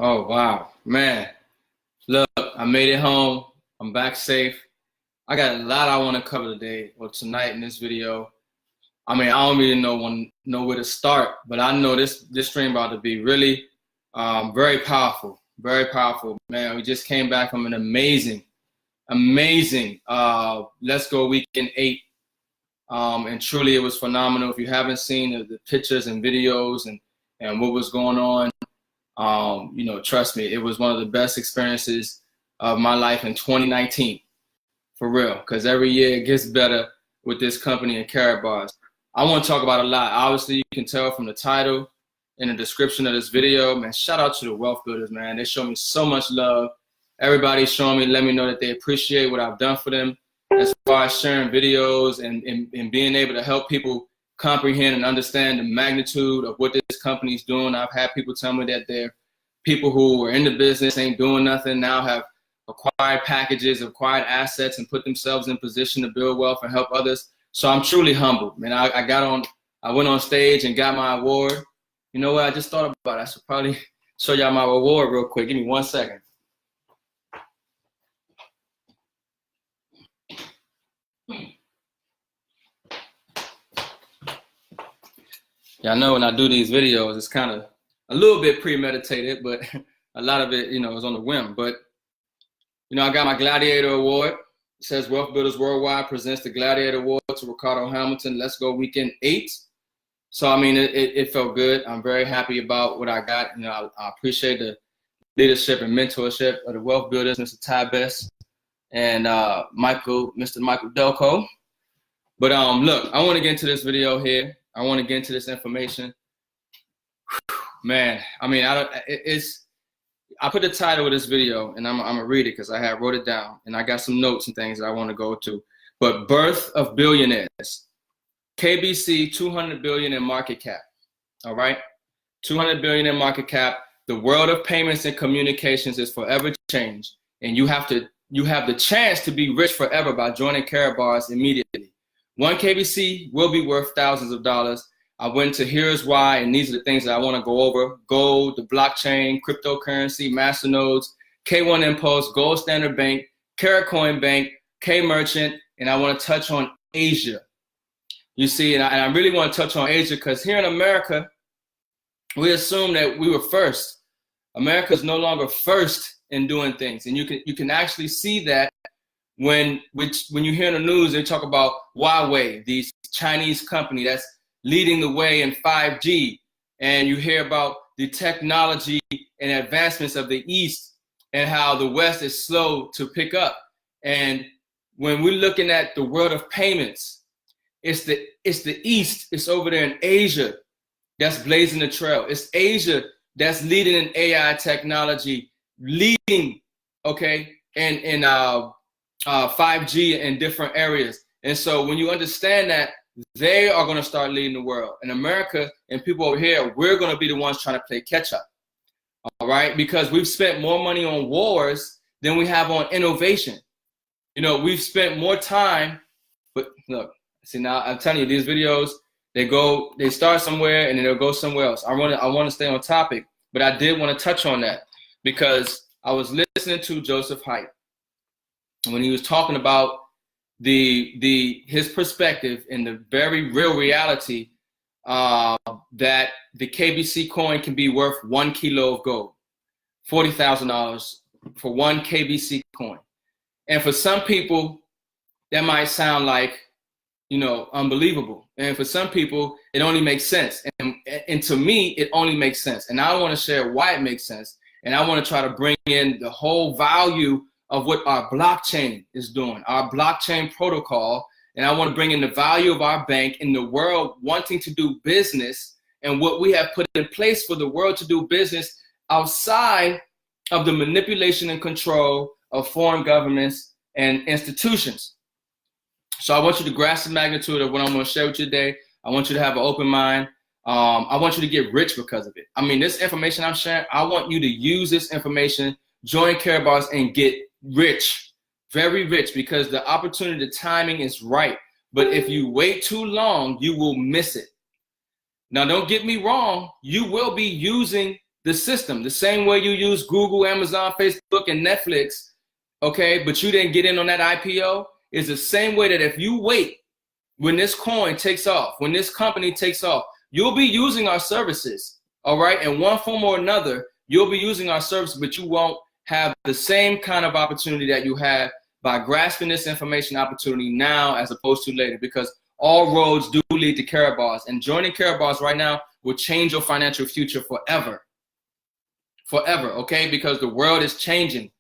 Oh, wow, man. Look, I made it home. I'm back safe. I got a lot I want to cover today or tonight in this video. I mean, I don't really know where to start, but I know this stream about to be really very powerful, man. We just came back from an amazing Let's Go Weekend 8, and truly it was phenomenal. If you haven't seen the pictures and videos and what was going on, you know, trust me, it was one of the best experiences of my life in 2019, for real, because every year it gets better with this company and Karatbars. I want to talk about a lot. Obviously, you can tell from the title and the description of this video, man. Shout out to the wealth builders, man. They show me so much love. Everybody's showing me, let me know that they appreciate what I've done for them as far as sharing videos and being able to help people comprehend and understand the magnitude of what this company's doing. I've had people tell me that they're people who were in the business, ain't doing nothing, now have acquired packages, acquired assets, and put themselves in position to build wealth and help others. So I'm truly humbled, man. I went on stage and got my award. You know what? I just thought about it. I should probably show y'all my award real quick. Give me 1 second. Yeah, I know when I do these videos, it's kind of a little bit premeditated, but a lot of it, you know, is on the whim. But, you know, I got my Gladiator Award. It says Wealth Builders Worldwide presents the Gladiator Award to Ricardo Hamilton. Let's Go Weekend 8. So, I mean, it felt good. I'm very happy about what I got. You know, I appreciate the leadership and mentorship of the Wealth Builders, Mr. Ty Best and Mr. Michael Delco. But look, I want to get into this video here. I want to get into this information. Man, I mean, I put the title of this video, and I'm gonna read it because I wrote it down, and I got some notes and things that I want to go to. But Birth of Billionaires, KBC, 200 billion in market cap. All right, 200 billion in market cap. The world of payments and communications is forever changed, and you have the chance to be rich forever by joining Karatbars immediately. One KBC will be worth thousands of dollars. I went to Here's Why, and these are the things that I want to go over. Gold, the blockchain, cryptocurrency, masternodes, K1 Impulse, Gold Standard Bank, Karatcoin Bank, K Merchant, and I want to touch on Asia. You see, and I really want to touch on Asia because here in America, we assume that we were first. America is no longer first in doing things, and you can actually see that when you hear in the news, they talk about Huawei, these Chinese company that's leading the way in 5G, and you hear about the technology and advancements of the East and how the West is slow to pick up. And when we're looking at the world of payments, it's the East, it's over there in Asia that's blazing the trail. It's Asia that's leading in AI technology, leading, okay, in 5G in different areas. And so when you understand that, they are going to start leading the world. In America and people over here, we're going to be the ones trying to play catch up. All right? Because we've spent more money on wars than we have on innovation. You know, we've spent more time, but look, see now I'm telling you, these videos, they start somewhere and then they'll go somewhere else. I want to stay on topic, but I did want to touch on that because I was listening to Joseph Haidt when he was talking about his perspective in the very real reality that the KBC coin can be worth 1 kilo of gold, $40,000 for 1 KBC coin. And for some people, that might sound like, you know, unbelievable. And for some people, it only makes sense. And to me, it only makes sense. And I want to share why it makes sense. And I want to try to bring in the whole value of what our blockchain is doing, our blockchain protocol. And I want to bring in the value of our bank in the world wanting to do business and what we have put in place for the world to do business outside of the manipulation and control of foreign governments and institutions. So I want you to grasp the magnitude of what I'm going to share with you today. I want you to have an open mind. I want you to get rich because of it. I mean, this information I'm sharing, I want you to use this information, join Karatbars, and get rich, very rich, because the opportunity, the timing is right. But if you wait too long, you will miss it. Now, don't get me wrong. You will be using the system. The same way you use Google, Amazon, Facebook, and Netflix, okay, but you didn't get in on that IPO, is the same way that if you wait, when this coin takes off, when this company takes off, you'll be using our services, all right? In one form or another, you'll be using our services, but you won't have the same kind of opportunity that you had by grasping this information opportunity now as opposed to later, because all roads do lead to Karatbars, and joining Karatbars right now will change your financial future forever. Forever, okay? Because the world is changing.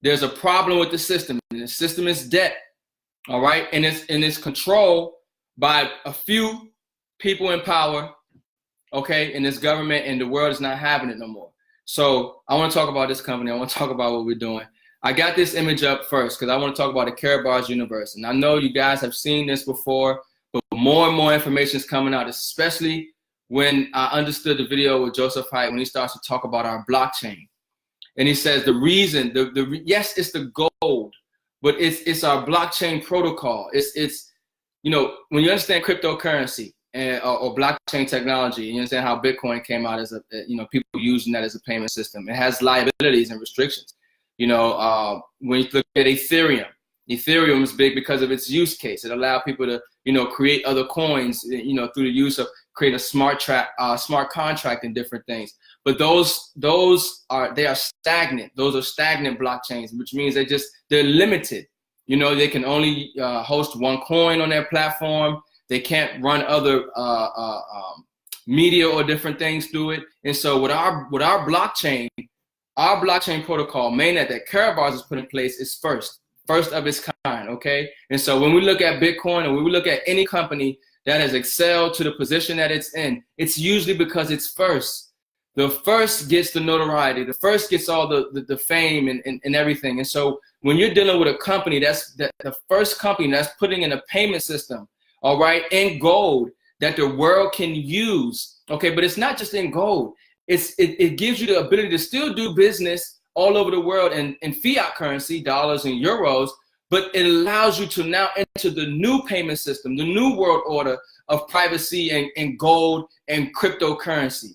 There's a problem with the system, and the system is debt, all right? And it's controlled by a few people in power, okay, in this government, and the world is not having it no more. So I want to talk about this company. I want to talk about what we're doing. I got this image up first because I want to talk about the Karatbars universe. And I know you guys have seen this before, but more and more information is coming out, especially when I understood the video with Joseph Haidt when he starts to talk about our blockchain. And he says the reason, yes, it's the gold, but it's our blockchain protocol. It's you know, when you understand cryptocurrency and or blockchain technology, you understand how Bitcoin came out as a, you know, people using that as a payment system. It has liabilities and restrictions. You know, when you look at Ethereum is big because of its use case. It allowed people to, you know, create other coins, you know, through the use of creating a smart contract and different things. But those are stagnant. Those are stagnant blockchains, which means they're limited. You know, they can only host one coin on their platform. They can't run other media or different things through it. And so with our blockchain protocol, mainnet that Karatbars has put in place is first of its kind, okay? And so when we look at Bitcoin, or when we look at any company that has excelled to the position that it's in, it's usually because it's first. The first gets the notoriety, the first gets all the fame and everything. And so when you're dealing with a company the first company that's putting in a payment system, all right, in gold that the world can use, okay, but it's not just in gold. It gives you the ability to still do business all over the world in fiat currency, dollars and euros, but it allows you to now enter the new payment system, the new world order of privacy and gold and cryptocurrency.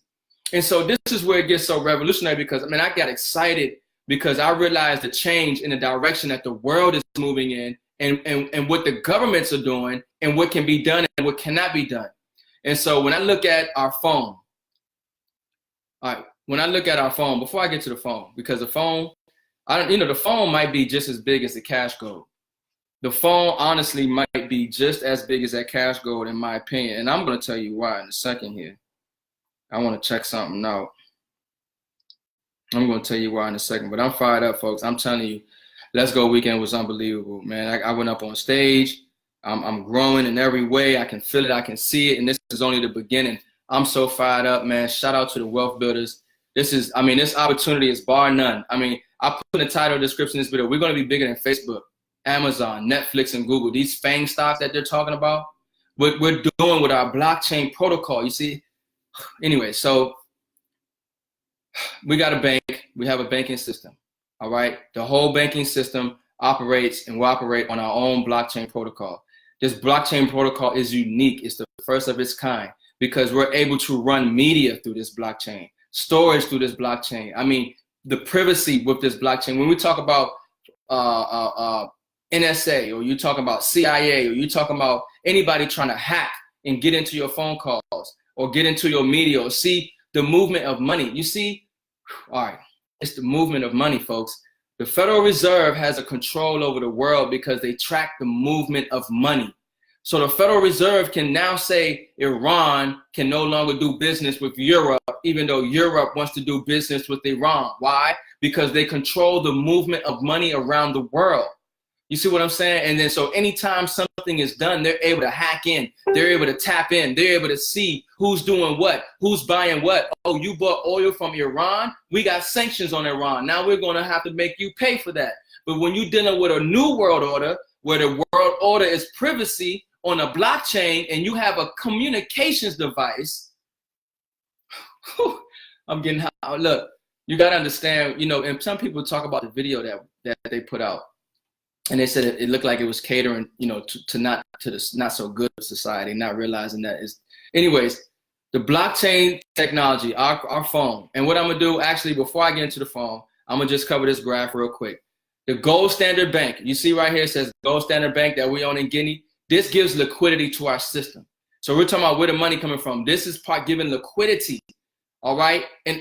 And so this is where it gets so revolutionary, because I mean, I got excited because I realized the change in the direction that the world is moving in, and what the governments are doing, and what can be done and what cannot be done. And so when I look at our phone, all right, when I look at our phone, before I get to the phone, because the phone, the phone might be just as big as the cash gold. The phone honestly might be just as big as that cash gold, in my opinion. And I'm going to tell you why in a second here. I want to check something out. I'm going to tell you why in a second, but I'm fired up, folks. I'm telling you, Let's Go weekend was unbelievable, man. I went up on stage. I'm growing in every way. I can feel it. I can see it. And this is only the beginning. I'm so fired up, man. Shout out to the wealth builders. This opportunity is bar none. I mean, I put in the title description of this video, we're going to be bigger than Facebook, Amazon, Netflix, and Google. These FANG stocks that they're talking about, what we're doing with our blockchain protocol, you see? Anyway, so we got a bank. We have a banking system, all right? The whole banking system operates and will operate on our own blockchain protocol. This blockchain protocol is unique. It's the first of its kind because we're able to run media through this blockchain, storage through this blockchain. I mean, the privacy with this blockchain. When we talk about NSA, or you talk about CIA, or you talking about anybody trying to hack and get into your phone calls or get into your media or see the movement of money. You see, all right, it's the movement of money, folks. The Federal Reserve has a control over the world because they track the movement of money. So the Federal Reserve can now say Iran can no longer do business with Europe, even though Europe wants to do business with Iran. Why? Because they control the movement of money around the world. You see what I'm saying? And then so anytime something is done, they're able to hack in. They're able to tap in. They're able to see who's doing what, who's buying what. Oh, you bought oil from Iran? We got sanctions on Iran. Now we're going to have to make you pay for that. But when you're dealing with a new world order, where the world order is privacy on a blockchain, and you have a communications device, I'm getting hot. Look, you got to understand, you know, and some people talk about the video that they put out. And they said it looked like it was catering, you know, to the not so good society, not realizing that is. Anyways, The blockchain technology, our phone. And what I'm gonna do, actually, before I get into the phone, I'm gonna just cover this graph real quick. The gold standard bank, you see right here, it says gold standard bank that we own in Guinea. This gives liquidity to our system. So we're talking about where the money coming from. This is part giving liquidity, all right? And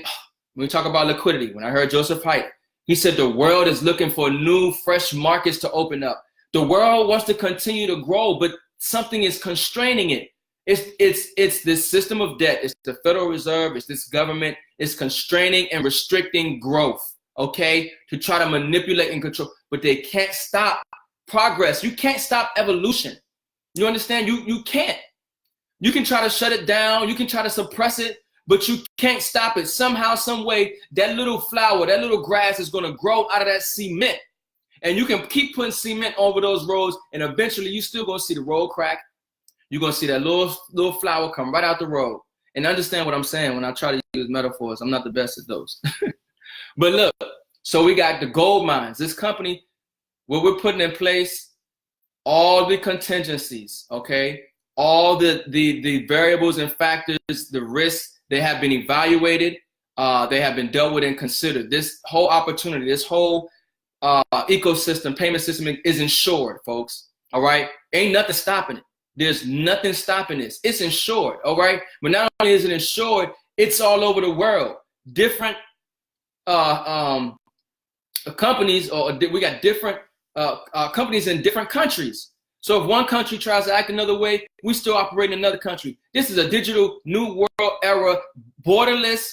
when we talk about liquidity, when I heard Joseph Haidt, he said the world is looking for new, fresh markets to open up. The world wants to continue to grow, but something is constraining it. It's this system of debt. It's the Federal Reserve. It's this government. It's constraining and restricting growth, okay, to try to manipulate and control. But they can't stop progress. You can't stop evolution. You understand? You can't. You can try to shut it down. You can try to suppress it, but you can't stop it. Somehow, some way, that little flower, that little grass is going to grow out of that cement. And you can keep putting cement over those roads, and eventually you still going to see the road crack. You're going to see that little flower come right out the road. And understand what I'm saying when I try to use metaphors. I'm not the best at those. But look, so we got the gold mines. This company, what we're putting in place, all the contingencies, okay? All the variables and factors, the risks, they have been evaluated. They have been dealt with and considered. This whole opportunity, this whole ecosystem, payment system is insured, folks, all right? Ain't nothing stopping it. There's nothing stopping this. It's insured, all right? But not only is it insured, it's all over the world. Different companies, or we got different companies in different countries. So if one country tries to act another way, we still operate in another country. This is a digital new world era, borderless,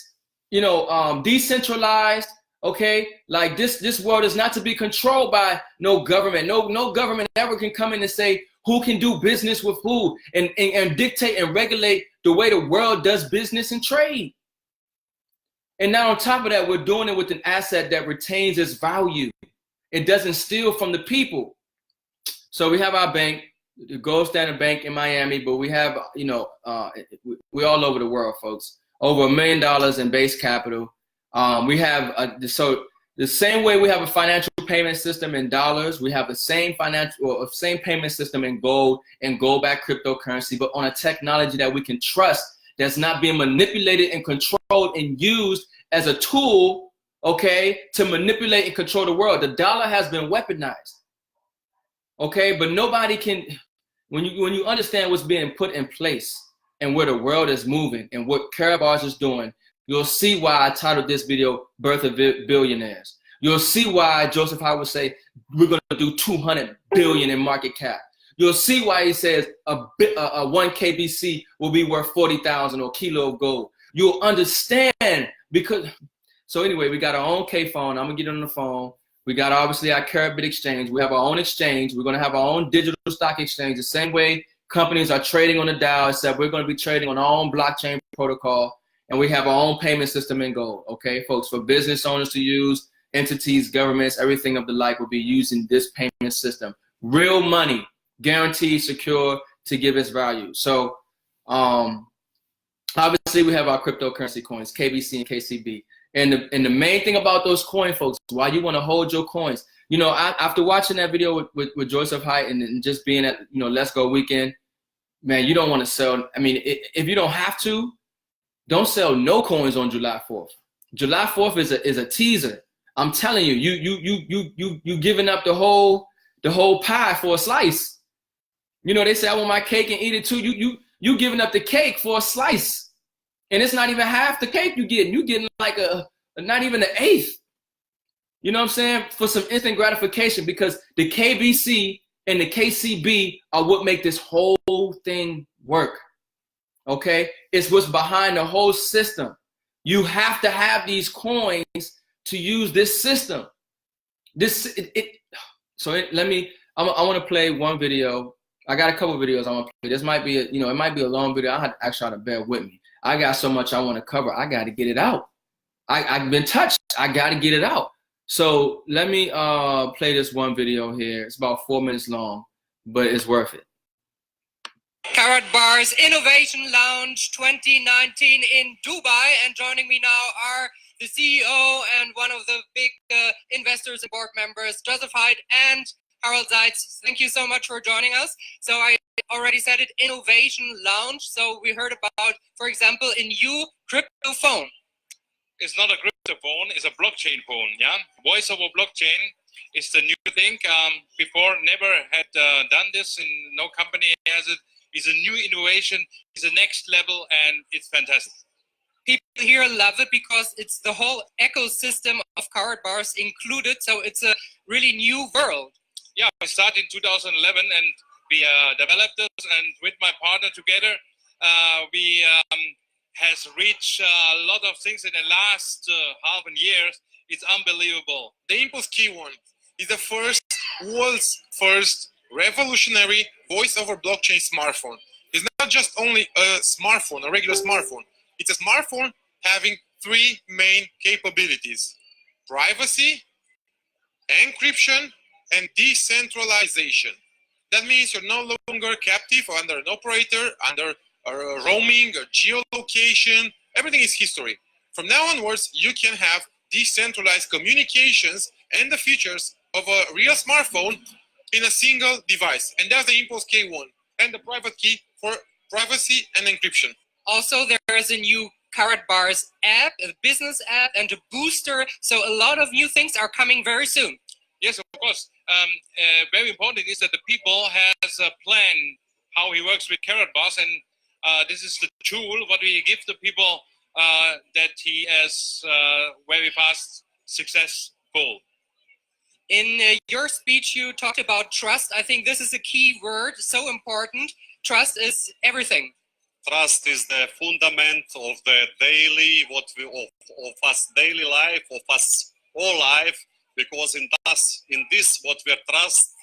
decentralized. Okay, like this world is not to be controlled by no government. No government ever can come in and say who can do business with who and dictate and regulate the way the world does business and trade. And now on top of that, we're doing it with an asset that retains its value. It doesn't steal from the people. So we have our bank, the Gold Standard Bank in Miami, but we have, we're all over the world, folks. Over $1 million in base capital. We have so the same way we have a financial payment system in dollars, we have the same same payment system in gold and gold-backed cryptocurrency, but on a technology that we can trust, that's not being manipulated and controlled and used as a tool, okay, to manipulate and control the world. The dollar has been weaponized, okay, but nobody can. When you understand what's being put in place and where the world is moving and what Karatbars is doing, you'll see why I titled this video, Birth of Billionaires. You'll see why Joseph Haidt would say, we're going to do 200 billion in market cap. You'll see why he says a 1 KBC will be worth 40,000 or kilo of gold. You'll understand because, so anyway, we got our own K-phone. I'm going to get on the phone. We got obviously our Karatbit exchange. We have our own exchange. We're going to have our own digital stock exchange. The same way companies are trading on the Dow, except we're going to be trading on our own blockchain protocol. And we have our own payment system in gold, okay, folks? For business owners to use, entities, governments, everything of the like will be using this payment system. Real money, guaranteed, secure, to give its value. So obviously we have our cryptocurrency coins, KBC and KCB. And the main thing about those coin, folks, why you want to hold your coins. After watching that video with Joseph Haidt and just being at, Let's Go weekend, man, you don't want to sell. I mean, if you don't have to, don't sell no coins on July 4th. July 4th is a teaser. I'm telling you, you giving up the whole pie for a slice. They say I want my cake and eat it too. You giving up the cake for a slice, and it's not even half the cake you getting. You getting like not even an eighth. You know what I'm saying? For some instant gratification, because the KBC and the KCB are what make this whole thing work. Okay, it's what's behind the whole system. You have to have these coins to use this system. I want to play one video. I got a couple videos I want to play. This might be it might be a long video. I had to actually to bear with me. I got so much I want to cover. I got to get it out. I've been touched. I got to get it out. So let me play this one video here. It's about 4 minutes long, but it's worth it. Karatbars Innovation Lounge 2019 in Dubai, and joining me now are the CEO and one of the big investors and board members, Joseph Haidt, and Harold Seitz, thank you so much for joining us. So I already said it, innovation launch. So we heard about, for example, a new crypto phone. It's not a crypto phone, it's a blockchain phone, yeah? Voice over blockchain is the new thing. Before, never had done this, and no company has it. It's a new innovation, it's the next level, and it's fantastic. People here love it because it's the whole ecosystem of Karatbars included, so it's a really new world. Yeah, we started in 2011, and we developed this, and with my partner together, we has reached a lot of things in the last half a year. It's unbelievable. The Impulse K1 is the world's first revolutionary voice-over blockchain smartphone. It's not just only a smartphone, a regular smartphone. It's a smartphone having three main capabilities: privacy, encryption, and decentralization. That means you're no longer captive under an operator, under roaming, or geolocation. Everything is history. From now onwards, you can have decentralized communications and the features of a real smartphone in a single device. And that's the Impulse K1 and the private key for privacy and encryption. Also, there is a new Karatbars app, a business app, and a booster. So a lot of new things are coming very soon. Yes, of course. Very important is that the people has a plan how he works with Karatbars, and this is the tool what we give the people that he has very fast successful. In your speech, you talked about trust. I think this is a key word, so important. Trust is everything. Trust is the fundament of the daily, of us daily life, of us all life, because in this what we trust,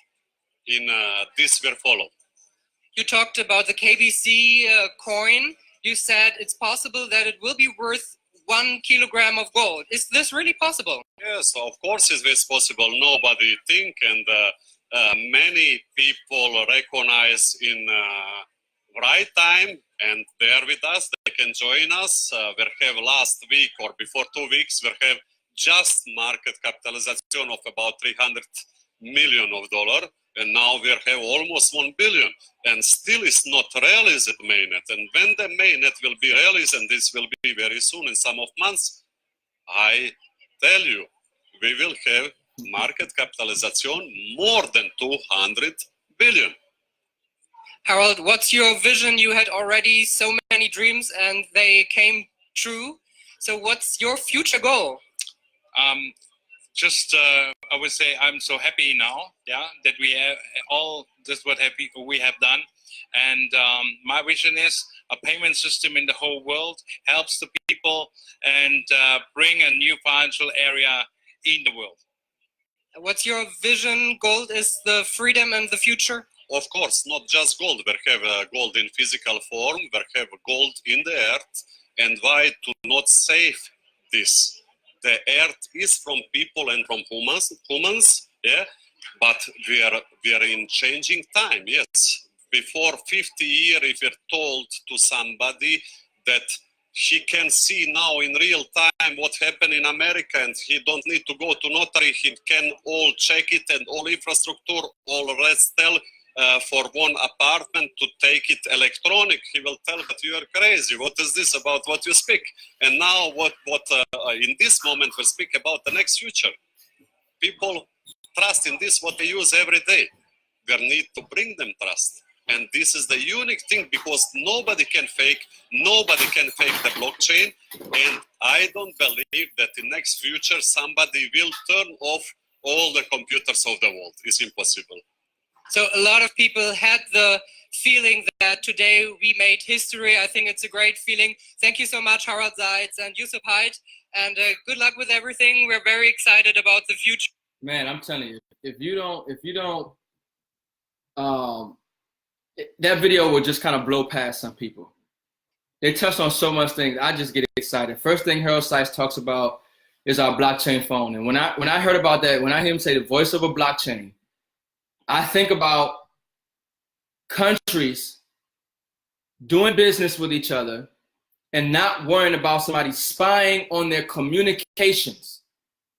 in this we follow. You talked about the KBC coin. You said it's possible that it will be worth 1 kilogram of gold. Is this really possible? Yes, of course it is possible. Nobody think, and many people recognize in right time, and they are with us. They can join us. We have last week or before 2 weeks, we have just market capitalization of about $300 million, and now we have almost 1 billion, and still it's not released mainnet. And when the mainnet will be released, and this will be very soon in some of months, I tell you, we will have market capitalization more than 200 billion. Harold, what's your vision? You had already so many dreams and they came true. So what's your future goal? I would say I'm so happy now, yeah, that we have all this what we have done, and my vision is a payment system in the whole world helps the people and bring a new financial area in the world. What's your vision? Gold is the freedom and the future? Of course, not just gold. We have gold in physical form. We have gold in the earth, and why to not save this? The earth is from people and from humans, yeah. But we are in changing time. Yes, before 50 years, if you're told to somebody that he can see now in real time what happened in America, and he don't need to go to notary, he can all check it, and all infrastructure, all rest tell. For one apartment to take it electronic, he will tell that you are crazy. What is this about what you speak? And now what in this moment we speak about the next future. People trust in this what they use every day. We need to bring them trust. And this is the unique thing, because nobody can fake the blockchain. And I don't believe that in next future somebody will turn off all the computers of the world. It's impossible. So a lot of people had the feeling that today we made history. I think it's a great feeling. Thank you so much, Harold Seitz and Yusuf Haidt, and good luck with everything. We're very excited about the future. Man, I'm telling you, if you don't, that video will just kind of blow past some people. They touched on so much things. I just get excited. First thing Harold Seitz talks about is our blockchain phone. And when I heard about that, when I hear him say the voice of a blockchain, I think about countries doing business with each other and not worrying about somebody spying on their communications,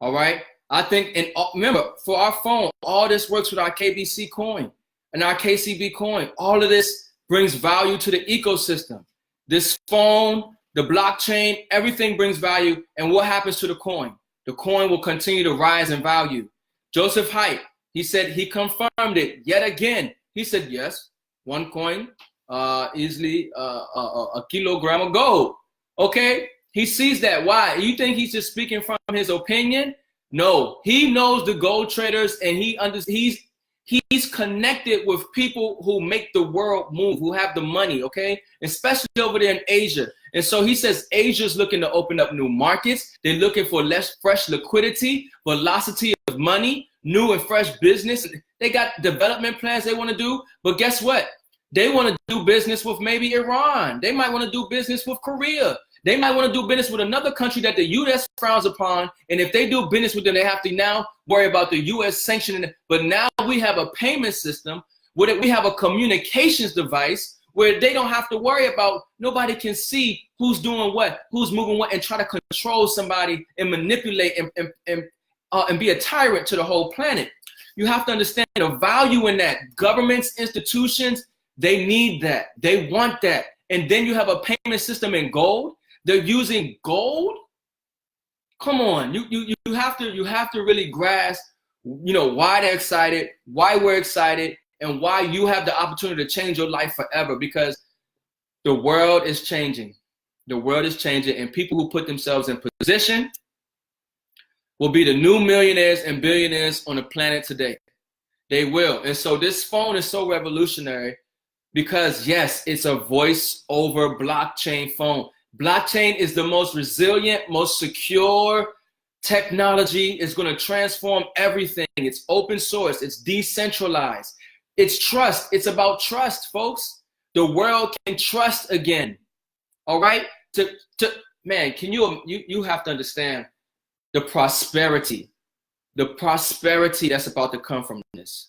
all right? I think, and remember, for our phone, all this works with our KBC coin and our KCB coin. All of this brings value to the ecosystem. This phone, the blockchain, everything brings value. And what happens to the coin? The coin will continue to rise in value. Joseph Haidt, he said he confirmed it yet again. He said, yes, one coin, easily a kilogram of gold. Okay, he sees that. Why? You think he's just speaking from his opinion? No, he knows the gold traders, and he's connected with people who make the world move, who have the money, okay? Especially over there in Asia. And so he says Asia's looking to open up new markets. They're looking for less fresh liquidity, velocity of money, new and fresh business. They got development plans they want to do. But guess what? They want to do business with maybe Iran. They might want to do business with Korea. They might want to do business with another country that the U.S. frowns upon. And if they do business with them, they have to now worry about the U.S. sanctioning. But now we have a payment system where we have a communications device where they don't have to worry about, nobody can see who's doing what, who's moving what, and try to control somebody and manipulate and be a tyrant to the whole planet. You have to understand the value in that. Governments, institutions, they need that. They want that. And then you have a payment system in gold. They're using gold. Come on, you have to really grasp, why they're excited, why we're excited, and why you have the opportunity to change your life forever. Because the world is changing. The world is changing, and people who put themselves in position will be the new millionaires and billionaires on the planet today. They will. And so this phone is so revolutionary because, yes, it's a voice over blockchain phone. Blockchain is the most resilient, most secure technology. It's going to transform everything. It's open source. It's decentralized. It's trust. It's about trust, folks. The world can trust again. All right? Man, can you have to understand the prosperity that's about to come from this.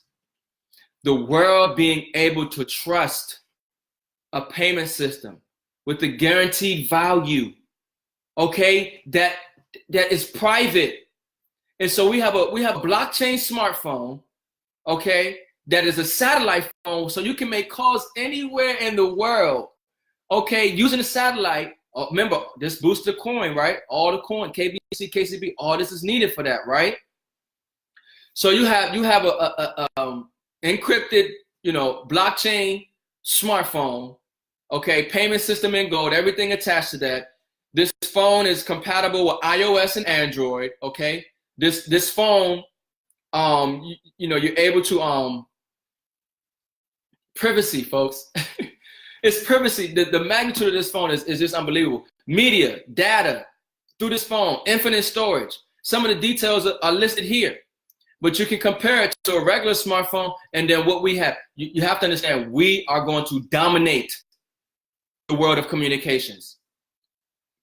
The world being able to trust a payment system with the guaranteed value, okay, that is private. And so we have a blockchain smartphone, okay, that is a satellite phone, so you can make calls anywhere in the world, okay, using a satellite. Remember, this boosts the coin, right? All the coin, KBC, KCB, all this is needed for that, right? So you have a encrypted, blockchain smartphone. Okay, payment system in gold, everything attached to that. This phone is compatible with iOS and Android. Okay, this phone, you're able to privacy, folks. It's privacy. The magnitude of this phone is just unbelievable. Media, data through this phone, infinite storage. Some of the details are listed here, but you can compare it to a regular smartphone. And then what we have, you have to understand, we are going to dominate the world of communications.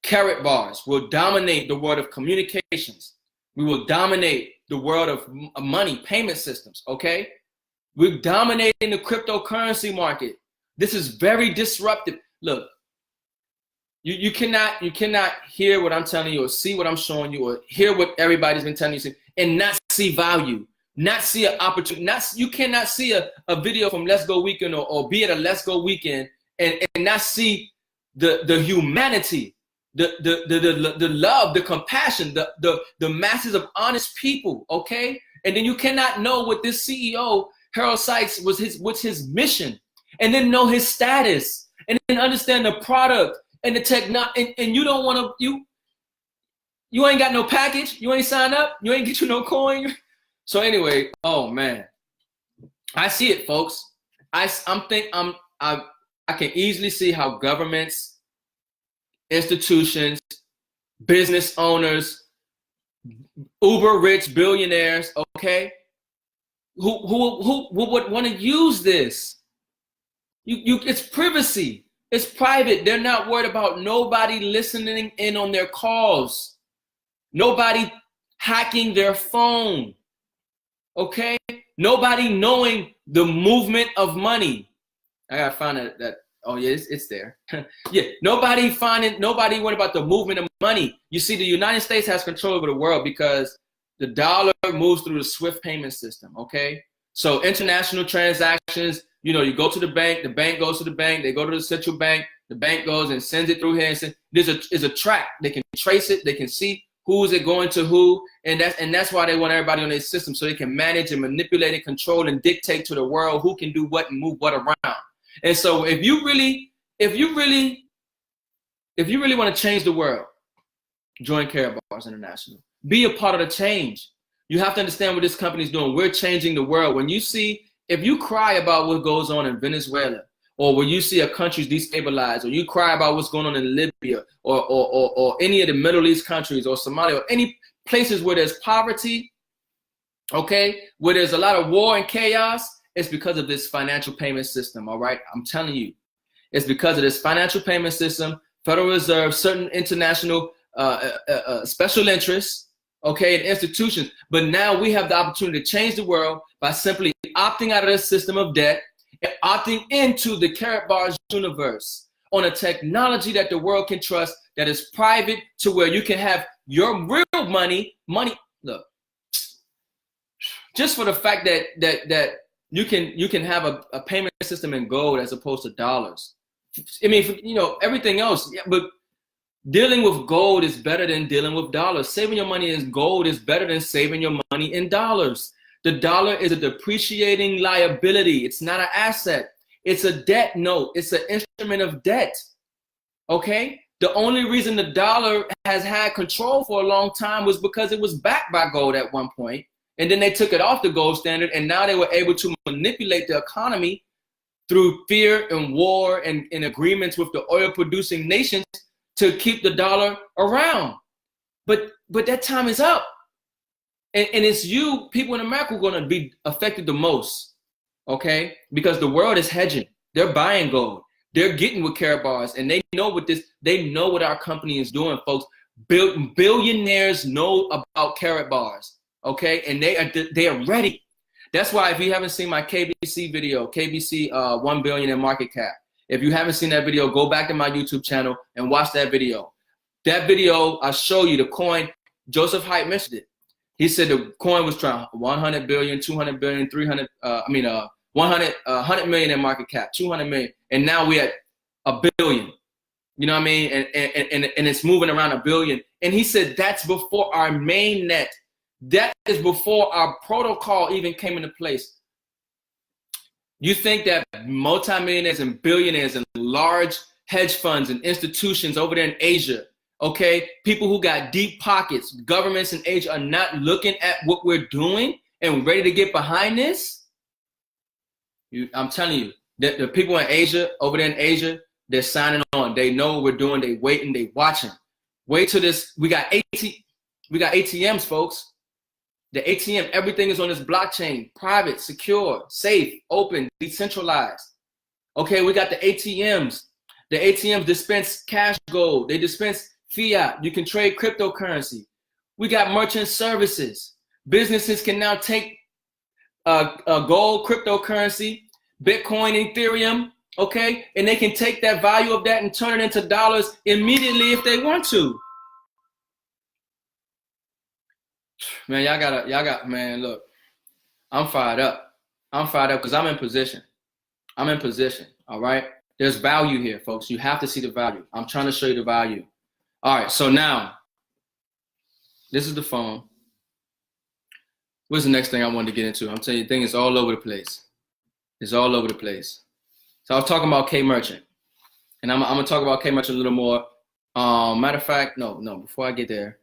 Karatbars will dominate the world of communications. We will dominate the world of money, payment systems, okay? We're dominating the cryptocurrency market. This is very disruptive. Look, you cannot hear what I'm telling you or see what I'm showing you or hear what everybody's been telling you and not see value, not see an opportunity. You cannot see a video from Let's Go Weekend or be at a Let's Go Weekend and not see the humanity, the love, the compassion, the masses of honest people, okay? And then you cannot know what this CEO, Harold Sykes, what's his mission, and then know his status, and then understand the product and the technology, and you don't want to, you ain't got no package, you ain't sign up, you ain't get you no coin. So anyway, oh man, I see it, folks. I can easily see how governments, institutions, business owners, uber rich billionaires, okay, who would want to use this. It's privacy. It's private. They're not worried about nobody listening in on their calls, nobody hacking their phone, okay? Nobody knowing the movement of money. I gotta find that. Oh yeah, it's there. Yeah, nobody worried about the movement of money. You see, the United States has control over the world because The dollar moves through the SWIFT payment system, okay? So international transactions, you know, you go to the bank goes to the bank, they go to the central bank, the bank goes and sends it through here and says, there's a track. They can trace it, they can see who's it going to who, and that's why they want everybody on their system, so they can manage and manipulate and control and dictate to the world who can do what and move what around. And so if you really want to change the world, join Karatbars International. Be a part of the change. You have to understand what this company is doing. We're changing the world. When you see, if you cry about what goes on in Venezuela, or when you see a country's destabilized, or you cry about what's going on in Libya, or any of the Middle East countries, or Somalia, or any places where there's poverty, okay, where there's a lot of war and chaos, it's because of this financial payment system, all right? I'm telling you. It's because of this financial payment system, Federal Reserve, certain international special interests, okay, and institutions. But now we have the opportunity to change the world by simply opting out of this system of debt and opting into the Karatbars universe on a technology that the world can trust, that is private, to where you can have your real money. Look, just for the fact that you can have a payment system in gold as opposed to dollars. I mean, you know, everything else, yeah, but dealing with gold is better than dealing with dollars. Saving your money in gold is better than saving your money in dollars. The dollar is a depreciating liability. It's not an asset. It's a debt note. It's an instrument of debt, okay? The only reason the dollar has had control for a long time was because it was backed by gold at one point, and then they took it off the gold standard, and now they were able to manipulate the economy through fear and war and agreements with the oil-producing nations to keep the dollar around. But that time is up. And it's you, people in America, who are going to be affected the most, okay? Because the world is hedging. They're buying gold. They're getting with Karatbars, and they know what our company is doing, folks. Billionaires know about Karatbars, okay? And they are ready. That's why if you haven't seen my KBC video, KBC 1 billion in market cap, if you haven't seen that video, go back to my YouTube channel and watch that video. That video, I'll show you the coin. Joseph Haidt mentioned it. He said the coin was trying 100 billion, 200 billion, 100 million in market cap, 200 million. And now we're at $1 billion. You know what I mean? And it's moving around $1 billion. And he said that's before our main net. That is before our protocol even came into place. You think that multimillionaires and billionaires and large hedge funds and institutions over there in Asia, okay, people who got deep pockets, governments in Asia, are not looking at what we're doing and ready to get behind this? I'm telling you, that the people in Asia, over there in Asia, they're signing on. They know what we're doing. They waiting. They watching. Wait till this. We got ATMs, folks. The ATM, everything is on this blockchain, private, secure, safe, open, decentralized. Okay, we got the ATMs. The ATMs dispense cash gold. They dispense fiat. You can trade cryptocurrency. We got merchant services. Businesses can now take gold, cryptocurrency, Bitcoin, Ethereum, okay? And they can take that value of that and turn it into dollars immediately if they want to. Man, man, look, I'm fired up. I'm fired up because I'm in position. I'm in position, all right? There's value here, folks. You have to see the value. I'm trying to show you the value. All right, so now, this is the phone. What's the next thing I wanted to get into? I'm telling you, the thing is all over the place. It's all over the place. So I was talking about K Merchant. And I'm going to talk about K Merchant a little more. Matter of fact, no, before I get there,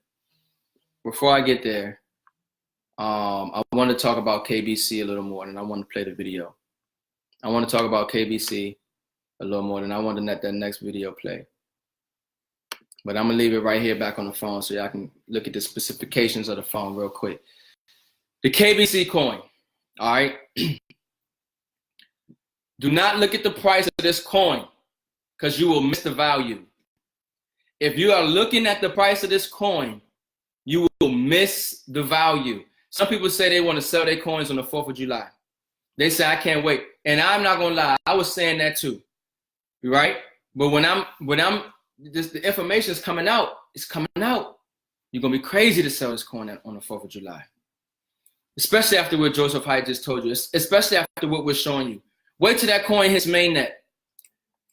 I want to talk about KBC a little more, and I want to play the video. I want to talk about KBC a little more, and I want to let that next video play. But I'm going to leave it right here back on the phone so y'all can look at the specifications of the phone real quick. The KBC coin, all right? Do not look at the price of this coin because you will miss the value. If you are looking at the price of this coin, you will miss the value. Some people say they want to sell their coins on the 4th of July. They say, I can't wait. And I'm not going to lie. I was saying that too, right? But when the information is coming out, it's coming out. You're going to be crazy to sell this coin on the 4th of July. Especially after what Joseph Hyde just told you. Especially after what we're showing you. Wait till that coin hits mainnet.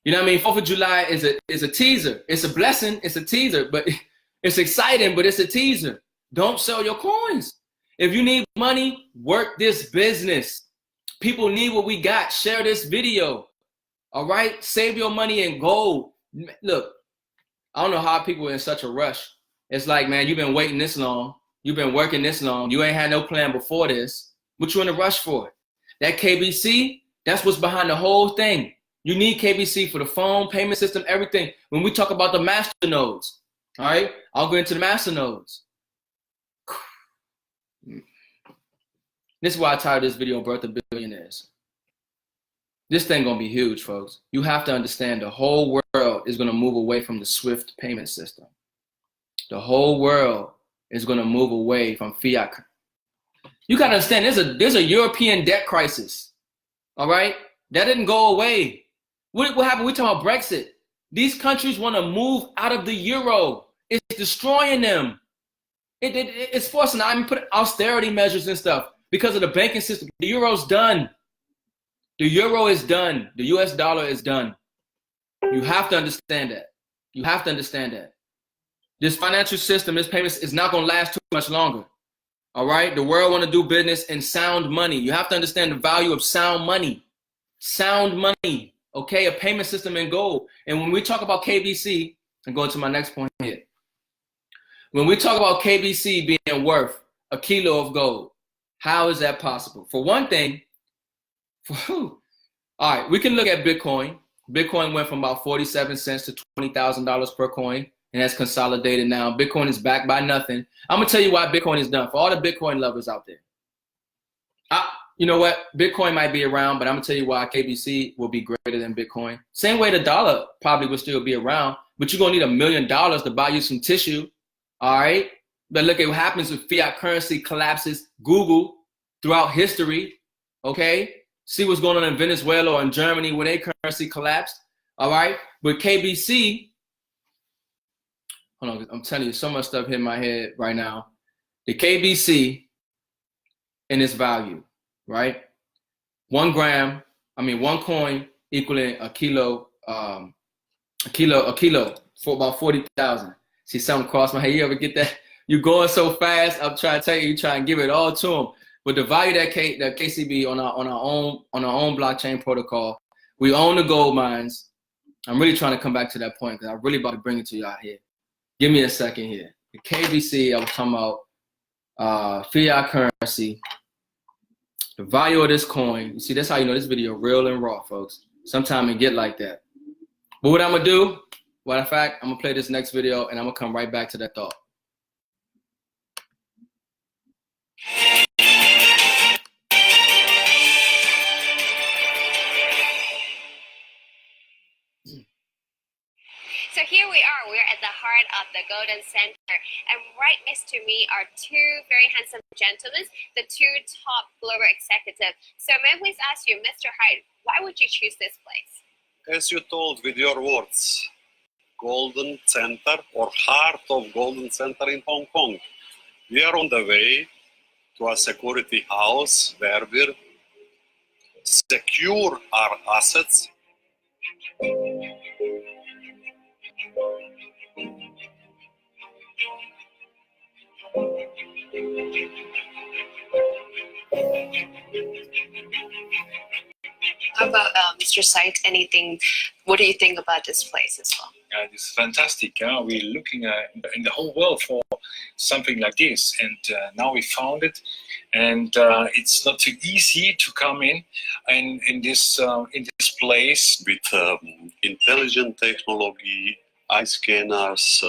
You know what I mean? 4th of July is a teaser. It's a blessing. It's a teaser. But it's exciting, but it's a teaser. Don't sell your coins. If you need money, work this business. People need what we got. Share this video. All right? Save your money in gold. Look, I don't know how people are in such a rush. It's like, man, you've been waiting this long. You've been working this long. You ain't had no plan before this. What you in a rush for? That KBC, that's what's behind the whole thing. You need KBC for the phone, payment system, everything. When we talk about the master nodes, all right? I'll go into the master nodes. This is why I titled this video, Birth of Billionaires. This thing gonna be huge, folks. You have to understand the whole world is gonna move away from the SWIFT payment system. The whole world is gonna move away from fiat. You gotta understand, there's a European debt crisis, all right? That didn't go away. What happened? We're talking about Brexit. These countries wanna move out of the euro. It's destroying them. It's forcing them. I mean, put austerity measures and stuff because of the banking system. The euro's done. The euro is done. The US dollar is done. You have to understand that. You have to understand that. This financial system, this payment is not going to last too much longer. All right? The world want to do business in sound money. You have to understand the value of sound money. Sound money. Okay? A payment system in gold. And when we talk about KBC, I'm going to my next point here. When we talk about KBC being worth a kilo of gold, how is that possible? For one thing, all right, we can look at Bitcoin. Bitcoin went from about 47 cents to $20,000 per coin, and that's consolidated now. Bitcoin is backed by nothing. I'm going to tell you why Bitcoin is done. For all the Bitcoin lovers out there. You know what? Bitcoin might be around, but I'm going to tell you why KBC will be greater than Bitcoin. Same way the dollar probably will still be around, but you're going to need $1 million to buy you some tissue. All right? But look at what happens when fiat currency collapses. Google throughout history, okay? See what's going on in Venezuela or in Germany when their currency collapsed, all right? But KBC, hold on, I'm telling you, so much stuff hit my head right now. The KBC and its value, right? 1 coin equaling a kilo for about 40,000. See something cross my head. You ever get that? You going so fast, I'm trying to tell you, you try and give it all to them. But the value that KCB on our own blockchain protocol, we own the gold mines. I'm really trying to come back to that point because I'm really about to bring it to you out here. Give me a second here. The KBC, I was talking about fiat currency. The value of this coin. You see, that's how you know this video real and raw, folks. Sometimes it get like that. But what I'm gonna do, matter of fact, I'm gonna play this next video and I'm gonna come right back to that thought. So here we are, we're at the heart of the Golden Center, and right next to me are 2 very handsome gentlemen, the 2 top global executives. So may I please ask you, Mr. Hyde, why would you choose this place? As you told with your words, Golden Center or heart of Golden Center in Hong Kong. We are on the way to a security house where we secure our assets. How about Mr. Said? Anything? What do you think about this place as well? This is fantastic. We're looking in the whole world for something like this, and now we found it. And it's not too easy to come in this place. With intelligent technology, eye scanners,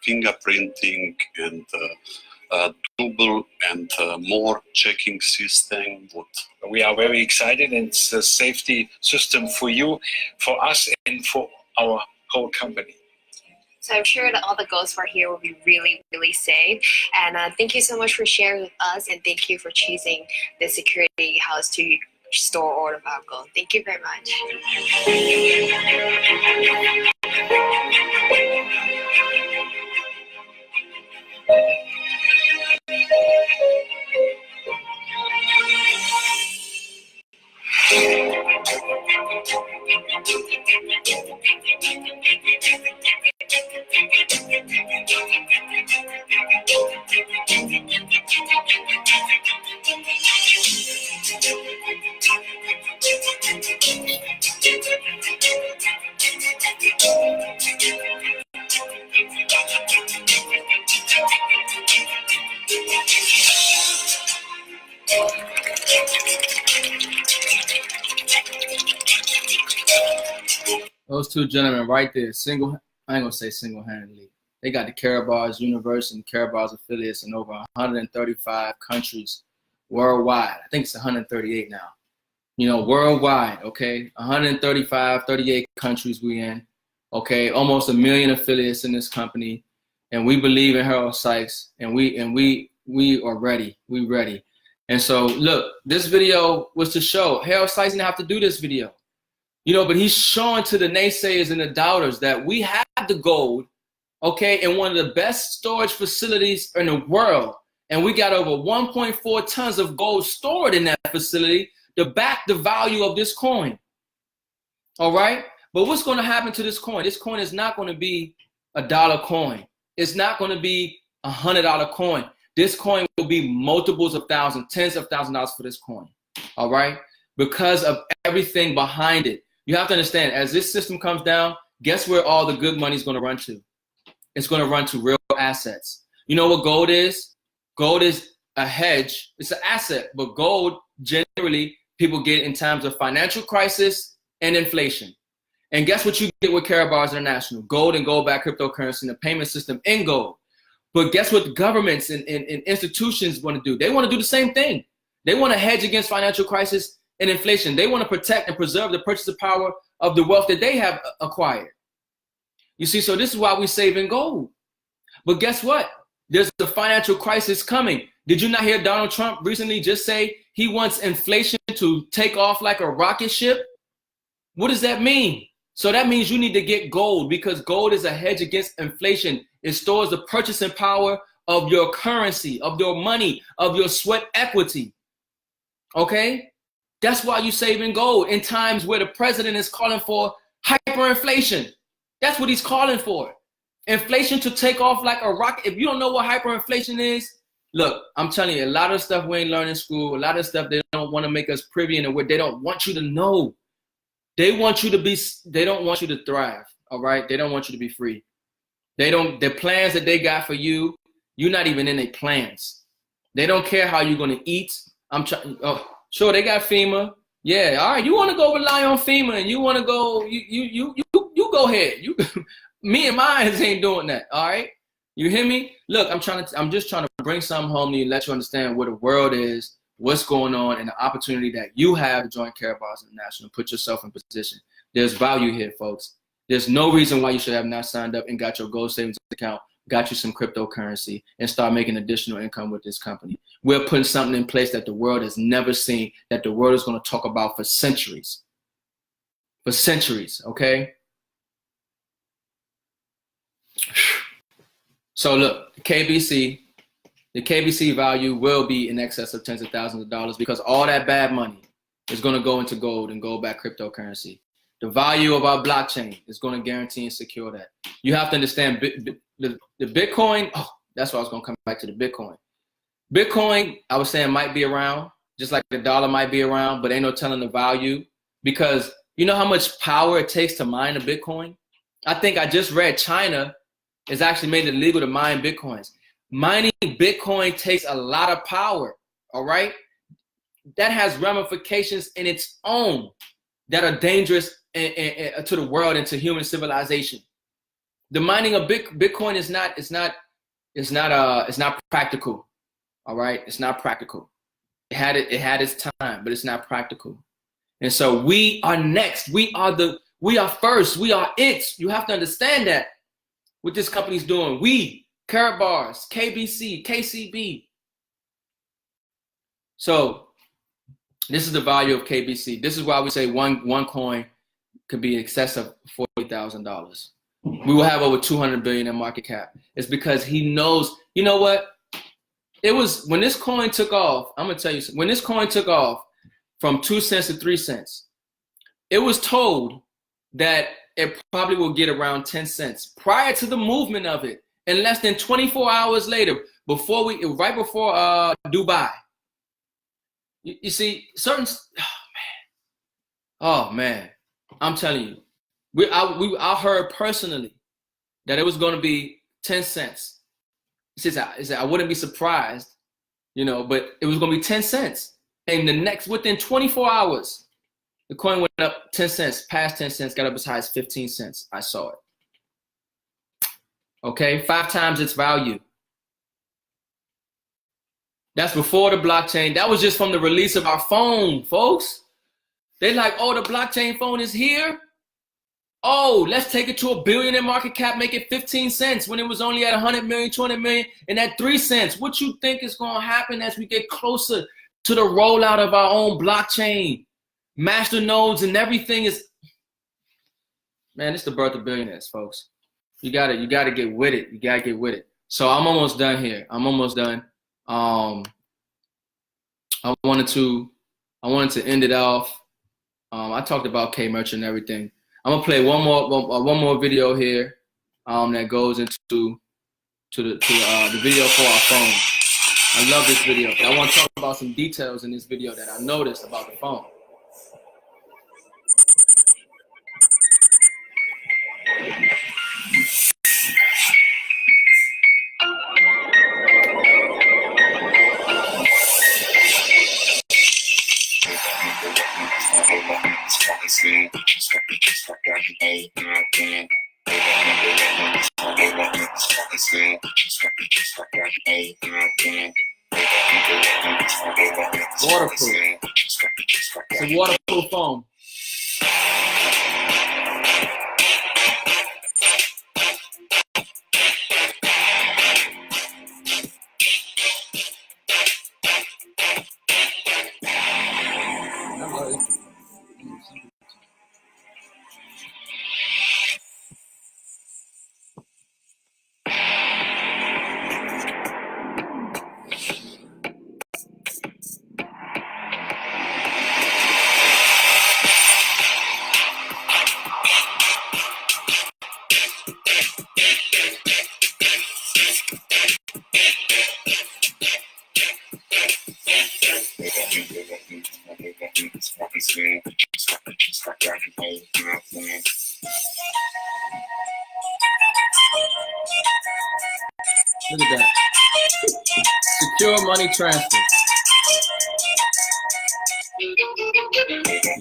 fingerprinting, and double and more checking system. We are very excited, and it's a safety system for you, for us, and for our whole company. So I'm sure that all the golds for here will be really, really safe. And thank you so much for sharing with us, and thank you for choosing the security house to store all of our gold. Thank you very much. Those two gentlemen right there, I ain't gonna say single-handedly. They got the Karatbars universe and Karatbars affiliates in over 135 countries worldwide. I think it's 138 now. You know, worldwide, okay? 135, 38 countries we in, okay? Almost 1 million affiliates in this company. And we believe in Harold Sykes, and we are ready. We ready. And so, look, this video was to show Harold Sykes didn't have to do this video. You know, but he's showing to the naysayers and the doubters that we have the gold, okay, in one of the best storage facilities in the world. And we got over 1.4 tons of gold stored in that facility to back the value of this coin. All right? But what's going to happen to this coin? This coin is not going to be a dollar coin. It's not going to be a $100 coin. This coin will be multiples of thousands, tens of thousands of dollars for this coin. All right? Because of everything behind it. You have to understand, as this system comes down, guess where all the good money is going to run to? It's going to run to real assets. You know what gold is? Gold is a hedge. It's an asset. But gold, generally, people get in times of financial crisis and inflation. And guess what you get with Karatbars International? Gold and gold-backed cryptocurrency and the payment system in gold. But guess what the governments and institutions want to do? They want to do the same thing. They want to hedge against financial crisis and inflation. They want to protect and preserve the purchasing power of the wealth that they have acquired. You see, so this is why we save in gold. But guess what? There's a financial crisis coming. Did you not hear Donald Trump recently just say he wants inflation to take off like a rocket ship? What does that mean? So that means you need to get gold, because gold is a hedge against inflation. It stores the purchasing power of your currency, of your money, of your sweat equity. Okay? That's why you save in gold in times where the president is calling for hyperinflation. That's what he's calling for. Inflation to take off like a rocket. If you don't know what hyperinflation is, look, I'm telling you, a lot of stuff we ain't learned in school, a lot of stuff they don't want to make us privy and what they don't want you to know. They want you to be, they don't want you to thrive, all right? They don't want you to be free. The plans that they got for you, you're not even in their plans. They don't care how you're going to eat. Sure, they got FEMA. Yeah, all right. You want to go rely on FEMA, and you want to go. You go ahead. Me and mine ain't doing that. All right. You hear me? Look, I'm just trying to bring something home to you, and let you understand where the world is, what's going on, and the opportunity that you have to join Karatbars International. Put yourself in position. There's value here, folks. There's no reason why you should have not signed up and got your gold savings account, got you some cryptocurrency, and start making additional income with this company. We're putting something in place that the world has never seen, that the world is going to talk about for centuries. For centuries, okay? So look, the KBC value will be in excess of tens of thousands of dollars, because all that bad money is going to go into gold and gold-backed cryptocurrency. The value of our blockchain is going to guarantee and secure that. You have to understand the Bitcoin. Oh, that's why I was going to come back to the Bitcoin. Bitcoin, I was saying, might be around, just like the dollar might be around, but ain't no telling the value, because you know how much power it takes to mine a Bitcoin? I think I just read China has actually made it illegal to mine Bitcoins. Mining Bitcoin takes a lot of power, all right? That has ramifications in its own that are dangerous to the world and to human civilization. The mining of Bitcoin is not practical. All right, it's not practical. It had its time, but it's not practical. And so we are next. We are first. We are it. You have to understand that. What this company's doing. We, Karatbars, KBC, KCB. So this is the value of KBC. This is why we say one coin could be in excess of $40,000. we will have over 200 billion in market cap. It's because he knows, you know what? It was when this coin took off, I'm gonna tell you something. When this coin took off from 2 cents to 3 cents, it was told that it probably will get around 10 cents prior to the movement of it. And less than 24 hours later, right before Dubai. You see, certain, oh man, I'm telling you, I heard personally that it was going to be 10 cents. He said, I wouldn't be surprised, you know, but it was going to be 10 cents. And within 24 hours, the coin went up 10 cents, past 10 cents, got up as high as 15 cents. I saw it. Okay, 5 times its value. That's before the blockchain. That was just from the release of our phone, folks. They're like, oh, the blockchain phone is here. Oh, let's take it to $1 billion in market cap, make it 15 cents when it was only at 100 million, 200 million, and at 3 cents. What you think is going to happen as we get closer to the rollout of our own blockchain? Master nodes and everything is, man, it's the birth of billionaires, folks. You gotta get with it. You gotta get with it. So I'm almost done here. I'm almost done. I wanted to end it off. I talked about K-Merchant and everything. I'm gonna play one more video here that goes into the video for our phone. I love this video. But I want to talk about some details in this video that I noticed about the phone. Waterproof. It's a waterproof phone. Look at that. Secure money transfer. You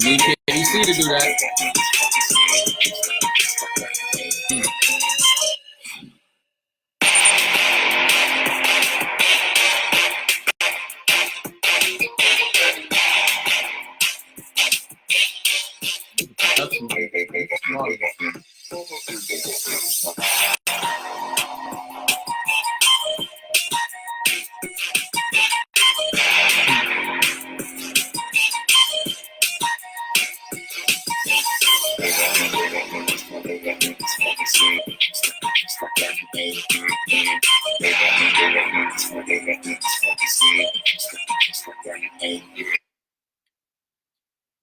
need KBC to do that.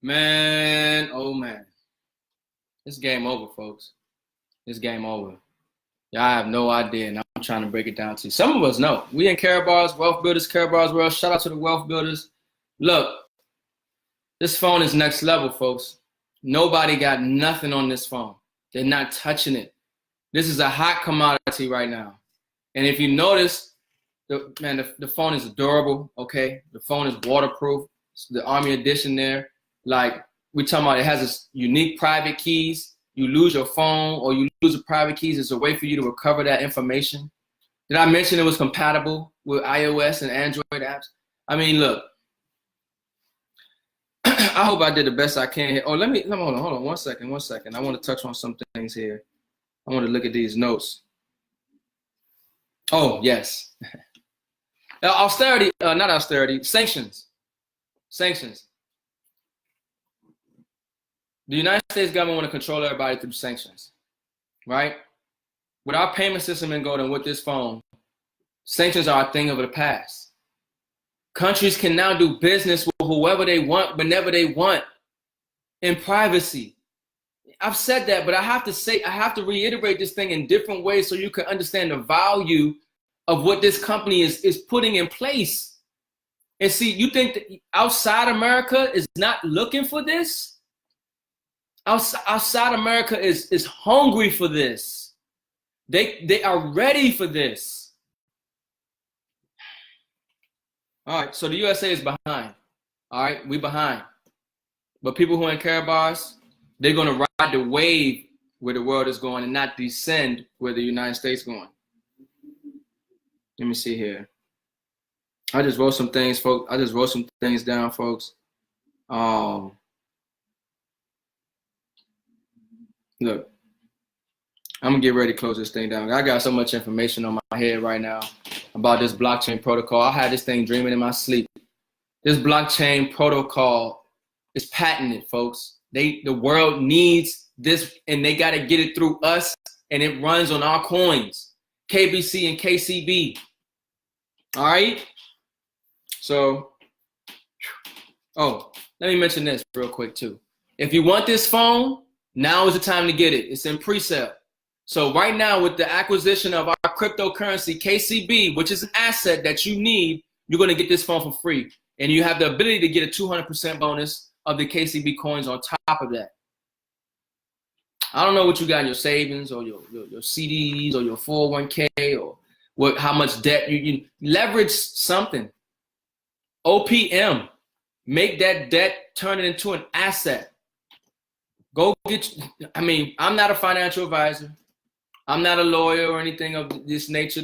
Man, oh man. It's game over, folks. It's game over. Y'all have no idea, and I'm trying to break it down to you. Some of us know. We in Karatbars, Wealth Builders, Karatbars World. Shout out to the Wealth Builders. Look, this phone is next level, folks. Nobody got nothing on this phone. They're not touching it. This is a hot commodity right now. And if you notice, the phone is durable, okay? The phone is waterproof. It's the Army Edition there. Like, we're talking about it has this unique private keys. You lose your phone or you lose the private keys, it's a way for you to recover that information. Did I mention it was compatible with iOS and Android apps? I mean, look, I hope I did the best I can here. Oh, hold on, one second. I want to touch on some things here. I want to look at these notes. Oh, yes. Sanctions. The United States government want to control everybody through sanctions. right? With our payment system in gold and with this phone, sanctions are a thing of the past. Countries can now do business with whoever they want, whenever they want, in privacy. I've said that, but I have to reiterate this thing in different ways so you can understand the value of what this company is putting in place. And see, you think that outside America is not looking for this? Outside America is hungry for this. They are ready for this. All right, so the USA is behind. All right, we behind. But people who are in Karatbars, they're going to ride the wave where the world is going and not descend where the United States is going. Let me see here. I just wrote some things, folks. I just wrote some things down, folks. Look, I'm going to get ready to close this thing down. I got so much information on my head right now about this blockchain protocol. I had this thing dreaming in my sleep. This blockchain protocol is patented, folks. The world needs this, and they got to get it through us, and it runs on our coins, KBC and KCB. All right? So, oh, let me mention this real quick, too. If you want this phone, now is the time to get it. It's in pre-sale. So right now, with the acquisition of our cryptocurrency, KCB, which is an asset that you need, you're going to get this phone for free. And you have the ability to get a 200% bonus of the KCB coins on top of that. I don't know what you got in your savings or your CDs or your 401k or how much debt you leverage something. OPM, make that debt, turn it into an asset. Go get, I'm not a financial advisor. I'm not a lawyer or anything of this nature.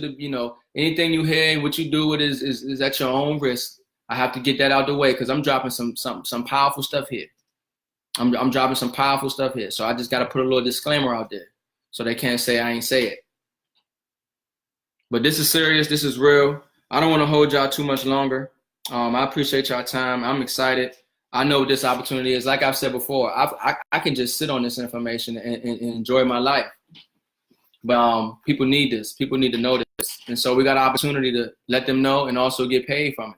Anything you hear and what you do with is at your own risk. I have to get that out the way because I'm dropping some powerful stuff here. I'm dropping some powerful stuff here. So I just got to put a little disclaimer out there so they can't say I ain't say it. But this is serious. This is real. I don't want to hold y'all too much longer. I appreciate y'all time. I'm excited. I know what this opportunity is. Like I've said before, I can just sit on this information and enjoy my life. But people need this. People need to know this. And so we got an opportunity to let them know and also get paid from it.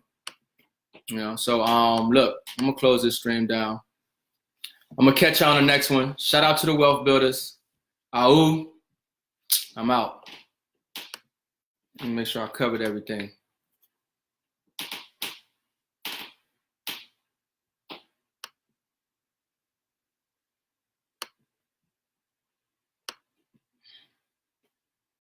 So look, I'm going to close this stream down. I'm going to catch you on the next one. Shout out to the Wealth Builders. I'm out. Let me make sure I covered everything.